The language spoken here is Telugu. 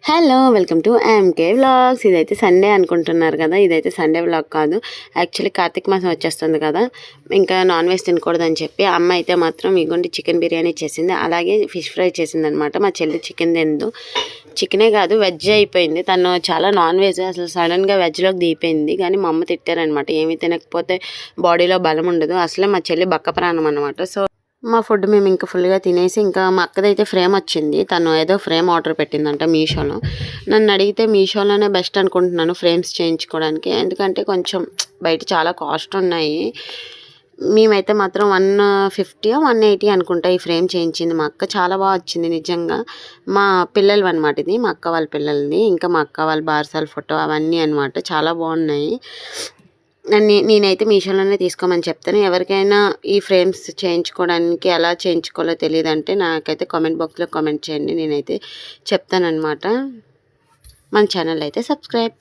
Hello! Welcome to MK vlogs. ఇదైతే సండే అనుకుంటున్నారు కదా! ఇదైతే సండే వ్లాగ్ కాదు. యాక్చువల్లీ కార్తీక మాసం వచ్చేస్తుంది కదా! ఇంకా నాన్ వెజ్ తినకూడదని చెప్పి అమ్మ అయితే మాత్రం ఇగోండి చికెన్ బిర్యానీ చేసింది. అలాగే ఫిష్ ఫ్రై చేసిందనమాట. మా చెల్లి చికెన్ తినదు. చికెనే కాదు వెజ్ అయిపోయింది. తను చాలా నాన్ వెజ్ అసలు సడన్‌గా వెజ్‌లోకి దిగిపోయింది. కానీ మా అమ్మ తిట్టారనమాట. ఏమీ తినకపోతే బాడీలో బలం ఉండదు. అసలే మా చెల్లి బక్క ప్రాణం అనమాట. సో మా ఫుడ్ మేము ఇంకా ఫుల్గా తినేసి ఇంకా మా అక్కదైతే ఫ్రేమ్ వచ్చింది. తను ఏదో ఫ్రేమ్ ఆర్డర్ పెట్టిందంట మీషోలో. నన్ను అడిగితే మీషోలోనే బెస్ట్ అనుకుంటున్నాను ఫ్రేమ్స్ చేయించుకోవడానికి. ఎందుకంటే కొంచెం బయట చాలా కాస్ట్ ఉన్నాయి. మేమైతే మాత్రం 150 180 అనుకుంటా ఈ ఫ్రేమ్ చేయించింది మా అక్క. చాలా బాగా వచ్చింది నిజంగా. మా పిల్లలు అనమాట ఇది. మా అక్క వాళ్ళ పిల్లలది. ఇంకా మా అక్క వాళ్ళ బార్సాల ఫోటో అవన్నీ అనమాట. చాలా బాగున్నాయి. నేనైతే మీషోలోనే తీసుకోమని చెప్తాను. ఎవరికైనా ఈ ఫ్రేమ్స్ చేయించుకోవడానికి ఎలా చేయించుకోవాలో తెలియదంటే నాకైతే కామెంట్ బాక్స్లో కామెంట్ చేయండి. నేనైతే చెప్తానన్నమాట. మన ఛానల్ అయితే సబ్స్క్రైబ్